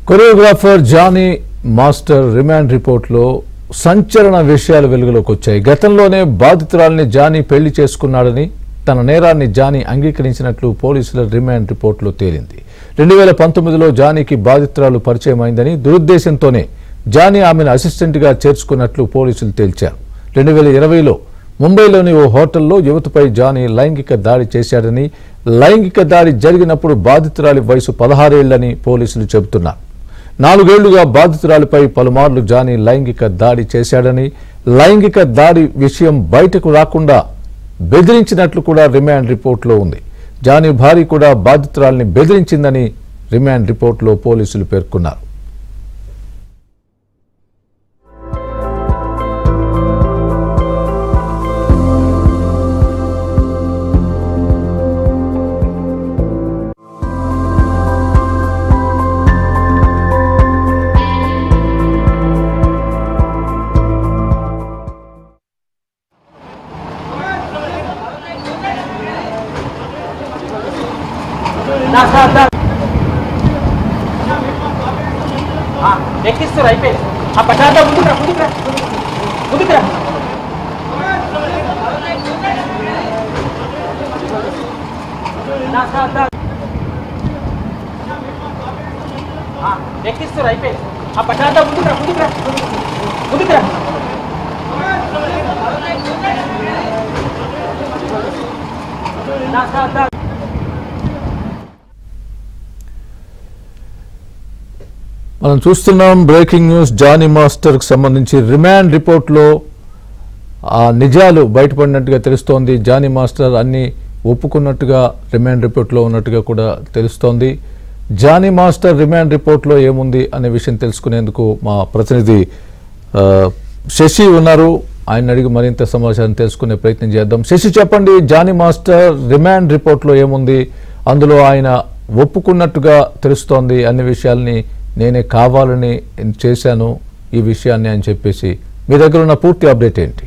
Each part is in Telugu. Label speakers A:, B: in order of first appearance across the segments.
A: కొరియోగ్రాఫర్ జానీ మాస్టర్ రిమాండ్ రిపోర్ట్లో సంచలన విషయాలు వెలుగులోకి వచ్చాయి. గతంలోనే బాధితురాలిని జానీ పెళ్లి చేసుకున్నాడని, తన నేరాన్ని జానీ అంగీకరించినట్లు పోలీసుల రిమాండ్ రిపోర్ట్లో తేలింది. 2019లో జానీకి బాధితురాలు పరిచయమైందని, దురుద్దేశంతోనే జానీ ఆమెను అసిస్టెంట్గా చేర్చుకున్నట్లు పోలీసులు తేల్చారు. 2020లో ముంబైలోని ఓ హోటల్లో యువతపై జానీ లైంగిక దాడి చేశాడని, లైంగిక దాడి జరిగినప్పుడు బాధితురాలి వయసు 16 ఏళ్లని పోలీసులు చెబుతున్నారు. 4 ఏళ్లుగా బాధితురాలిపై పలుమార్లు జానీ లైంగిక దాడి చేశాడని, లైంగిక దాడి విషయం బయటకు రాకుండా బెదిరించినట్లు కూడా రిమాండ్ రిపోర్ట్లో ఉంది. జానీ భార్య కూడా బాధితురాలిని బెదిరించిందని రిమాండ్ రిపోర్ట్లో పోలీసులు పేర్కొన్నారు.
B: ఎక్కిస్తారు అయిపోయింది. ఆ పటాట ముందుకురా ఎక్కిస్తారు అయిపోయింది. ఆ పటాట ముందుకురా
A: మనం చూస్తున్నాం బ్రేకింగ్ న్యూస్. జానీ మాస్టర్ కు సంబంధించి రిమాండ్ రిపోర్ట్లో ఆ నిజాలు బయటపడినట్టుగా తెలుస్తోంది. జానీ మాస్టర్ అన్ని ఒప్పుకున్నట్టుగా రిమాండ్ రిపోర్ట్లో ఉన్నట్టుగా కూడా తెలుస్తోంది. జానీ మాస్టర్ రిమాండ్ రిపోర్ట్లో ఏముంది అనే విషయం తెలుసుకునేందుకు మా ప్రతినిధి శశి ఉన్నారు. ఆయన అడిగి మరింత సమాచారం తెలుసుకునే ప్రయత్నం చేద్దాం. శశి, చెప్పండి, జానీ మాస్టర్ రిమాండ్ రిపోర్ట్లో ఏముంది? అందులో ఆయన ఒప్పుకున్నట్టుగా తెలుస్తోంది. అన్ని విషయాల్ని నేనే కావాలని చేశాను ఈ విషయాన్ని అని చెప్పేసి మీ దగ్గర ఉన్న పూర్తి అప్డేట్ ఏంటి?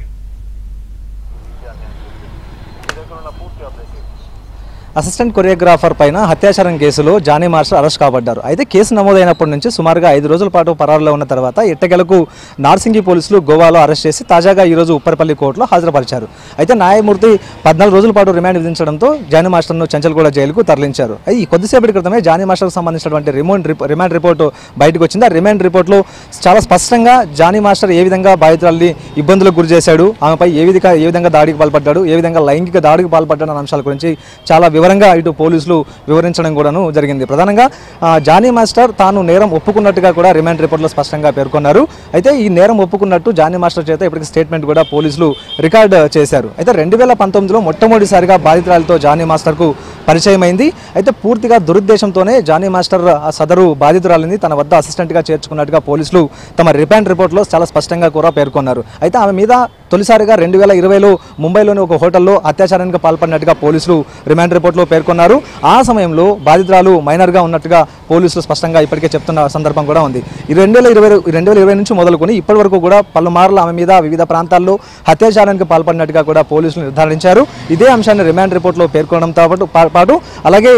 C: అసిస్టెంట్ కొరియోగ్రాఫర్ పైన హత్యాచారం కేసులో జానీ మాస్టర్ అరెస్ట్ కాబడ్డారు. అయితే కేసు నమోదైనప్పటి నుంచి సుమారుగా 5 రోజుల పాటు పరారులో ఉన్న తర్వాత ఎట్టకేలకు నార్సింగి పోలీసులు గోవాలో అరెస్ట్ చేసి తాజాగా ఈరోజు ఉప్పరపల్లి కోర్టులో హాజరుపరిచారు. అయితే న్యాయమూర్తి 14 రోజుల పాటు రిమాండ్ విధించడంతో జానీ మాస్టర్ను చంచల్గూడ జైలుకు తరలించారు. ఈ కొద్దిసేపటి క్రితమే జానీ మాస్టర్కు సంబంధించినటువంటి రిమాండ్ రిపోర్టు బయటకు వచ్చింది. ఆ రిమాండ్ రిపోర్ట్లో చాలా స్పష్టంగా జానీ మాస్టర్ ఏ విధంగా బాధితురాల్ని ఇబ్బందులకు గురి చేశాడు, ఆమెపై ఏ విధంగా దాడికి పాల్పడ్డాడు, ఏ విధంగా లైంగిక దాడికి పాల్పడ్డాడు అనే అంశాల గురించి చాలా వివరంగా ఇటు పోలీసులు వివరించడం కూడాను జరిగింది. ప్రధానంగా జానీ మాస్టర్ తాను నేరం ఒప్పుకున్నట్టుగా కూడా రిమాండ్ రిపోర్ట్లో స్పష్టంగా పేర్కొన్నారు. అయితే ఈ నేరం ఒప్పుకున్నట్టు జానీ మాస్టర్ చేత ఇప్పటికి స్టేట్మెంట్ కూడా పోలీసులు రికార్డ్ చేశారు. అయితే 2019లో మొట్టమొదటిసారిగా బాధితురాలతో జానీ మాస్టర్కు పరిచయం అయింది. అయితే పూర్తిగా దురుద్దేశంతోనే జానీ మాస్టర్ ఆ సదరు బాధితురాలిని తన వద్ద అసిస్టెంట్గా చేర్చుకున్నట్టుగా పోలీసులు తమ రిమాండ్ రిపోర్ట్లో చాలా స్పష్టంగా కూడా పేర్కొన్నారు. అయితే ఆమె మీద తొలిసారిగా 2020లో ముంబైలోని ఒక హోటల్లో అత్యాచారానికి పాల్పడినట్టుగా పోలీసులు రిమాండ్ రిపోర్ట్లో పేర్కొన్నారు. ఆ సమయంలో బాధితురాలు మైనర్గా ఉన్నట్టుగా పోలీసులు స్పష్టంగా ఇప్పటికే చెప్తున్న సందర్భం కూడా ఉంది. 2020 నుంచి మొదలుకొని ఇప్పటి వరకు కూడా పలుమార్లు ఆమె మీద వివిధ ప్రాంతాల్లో అత్యాచారానికి పాల్పడినట్టుగా కూడా పోలీసులు నిర్ధారించారు. ఇదే అంశాన్ని రిమాండ్ రిపోర్ట్లో పేర్కొనడంతో పాటు అలాగే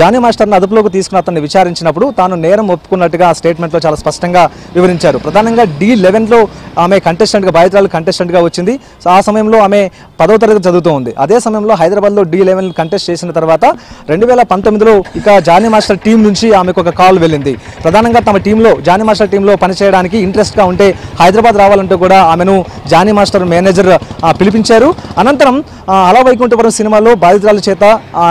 C: జానీ మాస్టర్ని అదుపులోకి తీసుకుని అతన్ని విచారించినప్పుడు తాను నేరం ఒప్పుకున్నట్టుగా స్టేట్మెంట్లో చాలా స్పష్టంగా వివరించారు. ప్రధానంగా D11లో ఆమె కంటెస్టెంట్గా బాధితురాలు కంటెస్టెంట్గా వచ్చింది. ఆ సమయంలో ఆమె 10వ తరగతి చదువుతూ ఉంది. అదే సమయంలో హైదరాబాద్లో D11 కంటెస్ట్ చేసిన తర్వాత 2019లో ఇక జానీ మాస్టర్ టీం నుంచి ఆమెకు ఒక కాల్ వెళ్ళింది. ప్రధానంగా తమ టీంలో జానీ మాస్టర్ టీంలో పనిచేయడానికి ఇంట్రెస్ట్గా ఉంటే హైదరాబాద్ రావాలంటూ కూడా ఆమెను జానీ మాస్టర్ మేనేజర్ పిలిపించారు. అనంతరం అలా వైకుంఠపురం సినిమాలో బాధితురాల చేత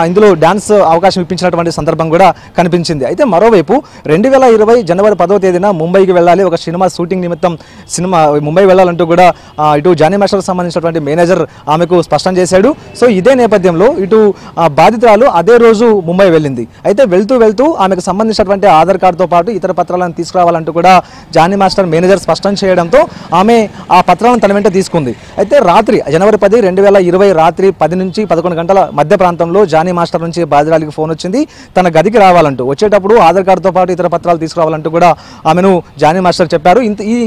C: ఇందులో డాన్స్ అవకాశం ఇప్పించినటువంటి సందర్భం కూడా కనిపించింది. అయితే మరోవైపు 2020 జనవరి 10వ తేదీన ముంబైకి వెళ్ళాలి, ఒక సినిమా షూటింగ్ నిమిత్తం ముంబై వెళ్ళాలంటూ కూడా ఇటు జానీ మాస్టర్కి సంబంధించినటువంటి మేనేజర్ ఆమెకు స్పష్టం చేశాడు. సో ఇదే నేపథ్యంలో ఇటు బాధితురాలు అదే రోజు ముంబై వెళ్ళింది. అయితే వెళ్తూ ఆమెకు సంబంధించినటువంటి ఆధార్ కార్డుతో పాటు ఇతర పత్రాలను తీసుకురావాలంటూ కూడా జానీ మాస్టర్ మేనేజర్ స్పష్టం చేయడంతో ఆమె ఆ పత్రాలను తన వెంట తీసుకుంది. అయితే రాత్రి జనవరి 10, 2020 రాత్రి 10 నుంచి 11 గంటల మధ్య ప్రాంతంలో జానీ మాస్టర్ మాస్టర్ నుంచి బాధితురాలికి ఫోన్ వచ్చింది, తన గదికి రావాలంటూ. వచ్చేటప్పుడు ఆధార్ కార్డుతో పాటు ఇతర పత్రాలు తీసుకురావాలంటూ కూడా ఆమెను జానీ మాస్టర్ చెప్పారు.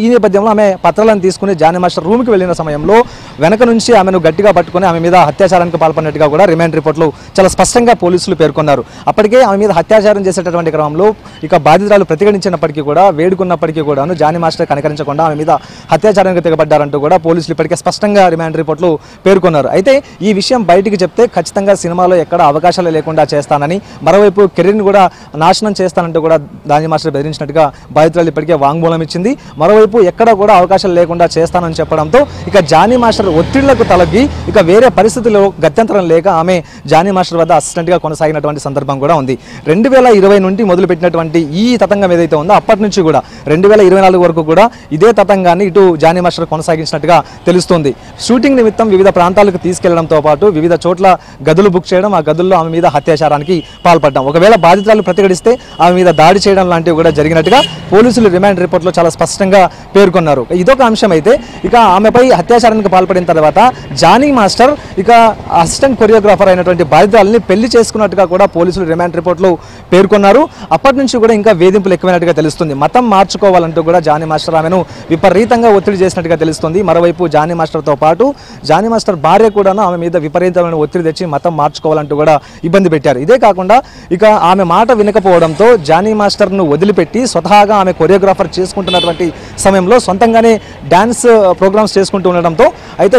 C: ఈ నేపథ్యంలో ఆమె పత్రాలను తీసుకుని జానీ మాస్టర్ రూమ్కి వెళ్ళిన సమయంలో వెనక నుంచి ఆమెను గట్టిగా పట్టుకుని ఆమె మీద అత్యాచారానికి పాల్పడినట్టుగా కూడా రిమాండ్ రిపోర్ట్లో చాలా స్పష్టంగా పోలీసులు పేర్కొన్నారు. అప్పటికే ఆమె మీద అత్యాచారం చేసేటటువంటి క్రమంలో ఇక బాధితురాలు ప్రతిఘటించినప్పటికీ కూడా, వేడుకున్నప్పటికీ కూడాను జానీ మాస్టర్ కనికరించకుండా ఆమె మీద అత్యాచారానికి తెగబడ్డారంటూ కూడా పోలీసులు ఇప్పటికే స్పష్టంగా రిమాండ్ రిపోర్ట్లో పేర్కొన్నారు. అయితే ఈ విషయం బయటికి చెప్తే ఖచ్చితంగా సినిమాలో ఎక్కడ అవకాశాలు లేకుండా చేస్తానని, మరోవైపు కెరీర్ని కూడా నాశనం చేస్తానంటూ కూడా జానీ మాస్టర్ బెదిరించినట్టుగా బాధితురాలు ఇప్పటికే వాంగ్మూలం ఇచ్చింది. మరోవైపు ఎక్కడ కూడా అవకాశాలు లేకుండా చేస్తానని చెప్పడంతో ఇక జానీ మాస్టర్ ఒత్తిళ్లకు తలగి ఇక వేరే పరిస్థితుల్లో గత్యంతరం లేక ఆమె జానీ మాస్టర్ వద్ద అసిస్టెంట్గా కొనసాగినటువంటి సందర్భం కూడా ఉంది. 2020 నుండి మొదలుపెట్టినటువంటి ఈ తతంగం ఏదైతే ఉందో అప్పటి నుంచి కూడా 2024 వరకు కూడా ఇదే తతంగాన్ని ఇటు జానీ మాస్టర్ కొనసాగించినట్టుగా తెలుస్తుంది. షూటింగ్ నిమిత్తం వివిధ ప్రాంతాలకు తీసుకెళ్లడంతో పాటు వివిధ చోట్ల గదులు బుక్ చేయడం, ఆ గదుల్లో ఆమె మీద అత్యాచారానికి పాల్పడడం, ఒకవేళ బాధితురాలు ప్రతిఘటిస్తే ఆమె మీద దాడి చేయడం లాంటివి కూడా జరిగినట్టుగా పోలీసులు రిమాండ్ రిపోర్ట్లో చాలా స్పష్టంగా పేర్కొన్నారు. ఇదొక అంశం. అయితే ఇక ఆమెపై అత్యాచారానికి పాల్పడిన తర్వాత జానీ మాస్టర్ ఇక అసిస్టెంట్ కొరియోగ్రాఫర్ అయినటువంటి బాధితురాలని పెళ్లి చేసుకున్నట్టుగా కూడా పోలీసులు రిమాండ్ రిపోర్ట్లో పేర్కొన్నారు. అప్పటి నుంచి కూడా ఇంకా వేధింపులు ఎక్కువైనట్టుగా తెలుస్తుంది. మతం మార్చుకోవాలంటూ కూడా జానీ మాస్టర్ ఆమెను విపరీతంగా ఒత్తిడి చేసినట్టుగా తెలుస్తుంది. మరోవైపు జానీ మాస్టర్తో పాటు జానీ మాస్టర్ భార్య కూడా ఆమె మీద విపరీతమైన ఒత్తిడి తెచ్చి మతం మార్చుకోవాలంటూ కూడా ఇబ్బంది పెట్టారు. ఇదే కాకుండా ఇక ఆమె మాట వినకపోవడంతో జానీ మాస్టర్ను వదిలిపెట్టి స్వతహాగా ఆమె కొరియోగ్రాఫర్ చేసుకుంటున్నటువంటి సమయంలో సొంతంగానే డ్యాన్స్ ప్రోగ్రామ్స్ చేసుకుంటూ ఉండడంతో అయితే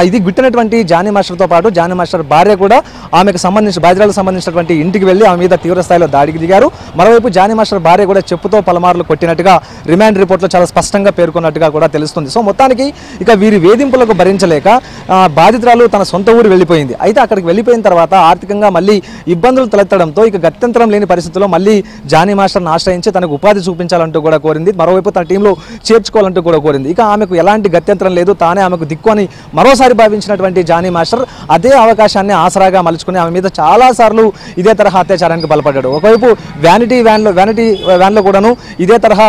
C: ఇది గుట్టినటువంటి జానీ మాస్టర్తో పాటు జానీ మాస్టర్ భార్య కూడా ఆమెకు సంబంధించి బాధితురాలకు సంబంధించినటువంటి ఇంటికి వెళ్ళి ఆమె మీద తీవ్ర స్థాయిలో దాడికి దిగారు. మరోవైపు జానీ మాస్టర్ భార్య కూడా చెప్పుతో పలుమార్లు కొట్టినట్టుగా రిమాండ్ రిపోర్ట్లో చాలా స్పష్టంగా పేర్కొన్నట్టుగా కూడా తెలుస్తుంది. సో మొత్తానికి ఇక వీరి వేధింపులకు భరించలేక బాధితురాలు తన సొంత ఊరు వెళ్ళిపోయింది. అయితే అక్కడికి వెళ్ళిపోయిన తర్వాత ఆర్థికంగా మళ్ళీ ఇబ్బందులు తలెత్తడంతో ఇక గత్యంతరం లేని పరిస్థితుల్లో మళ్ళీ జానీ మాస్టర్ను ఆశ్రయించి తనకు ఉపాధి చూపించాలంటూ కూడా కోరింది. మరోవైపు తన టీంలో చేర్చుకోవాలంటూ కూడా కోరింది. ఇక ఆమెకు ఎలాంటి గత్యంతరం లేదు, తానే ఆమెకు దిక్కు అని మరోసారి భావించినటువంటి జానీ మాస్టర్ అదే అవకాశాన్ని ఆసరాగా మలుచుకుని ఆమె మీద చాలాసార్లు ఇదే తరహా అత్యాచారానికి బలపడ్డాడు. ఒకవైపు వ్యానిటీ వ్యాన్లో కూడాను ఇదే తరహా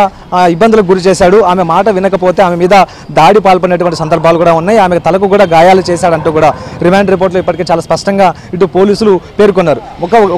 C: ఇబ్బందులకు గురి చేశాడు. ఆమె మాట వినకపోతే ఆమె మీద దాడి పాల్పడినటువంటి సందర్భాలు కూడా ఉన్నాయి. ఆమె తలకు కూడా గాయాలు చేశాడంటూ కూడా రిమాండ్ రిపోర్ట్లో ఇప్పటికే చాలా స్పష్టంగా ఇటు పోలీసులు పేర్కొన్నారు.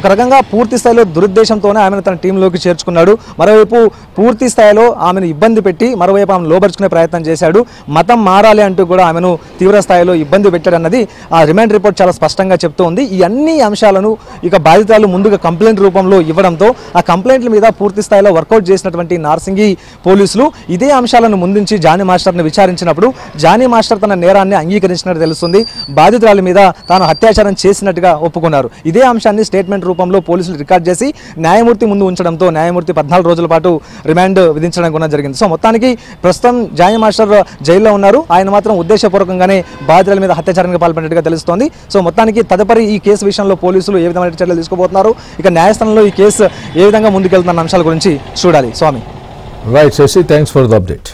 C: ఒక రకంగా పూర్తి స్థాయిలో దురుద్దేశంతోనే ఆమెను తన టీంలోకి చేర్చుకున్నాడు. మరోవైపు పూర్తి స్థాయిలో ఆమెను ఇబ్బంది పెట్టి మరోవైపు ఆమెను లోబరుచుకునే ప్రయత్నం చేశాడు. మతం మారాలి అంటూ కూడా ఆమెను తీవ్ర స్థాయిలో ఇబ్బంది పెట్టాడన్నది ఆ రిమాండ్ రిపోర్ట్ చాలా స్పష్టంగా చెప్తూ ఉంది. ఈ అన్ని అంశాలను ఇక బాధితులు ముందుగా కంప్లైంట్ రూపంలో ఇవ్వడంతో ఆ కంప్లైంట్ల మీద పూర్తి స్థాయిలో వర్కౌట్ చేసినటువంటి నార్సింగి పోలీసులు ఇదే అంశాలను ముందుంచి జానీ మాస్టర్ను విచారించినప్పుడు జానీ మాస్టర్ తన నేరాన్ని అంగీకరించినట్టు తెలుస్తుంది. బాధితురాలి మీద తాను అత్యాచారం చేసినట్టుగా ఒప్పుకున్నారు. ఇదే అంశాన్ని స్టేట్మెంట్ రూపంలో పోలీసులు రికార్డ్ చేసి న్యాయమూర్తి ముందు ఉంచడంతో న్యాయమూర్తి 14 రోజుల పాటు రిమాండ్ విధించడం కూడా జరిగింది. సో మొత్తానికి ప్రస్తుతం జానీ మాస్టర్ జైల్లో ఉన్నారు. ఆయన మాత్రం ఉద్దేశపూర్వకంగానే బాధితుల మీద అత్యాచారానికి పాల్పడినట్టుగా తెలుస్తోంది. సో మొత్తానికి తదుపరి ఈ కేసు విషయంలో పోలీసులు ఏ విధమైన చర్యలు తీసుకోబోతున్నారు, ఇక న్యాయస్థానంలో ఈ కేసు ఏ విధంగా ముందుకెళ్తున్న అంశాల గురించి చూడాలి. Swami.
A: Right Sashi, thanks for the update.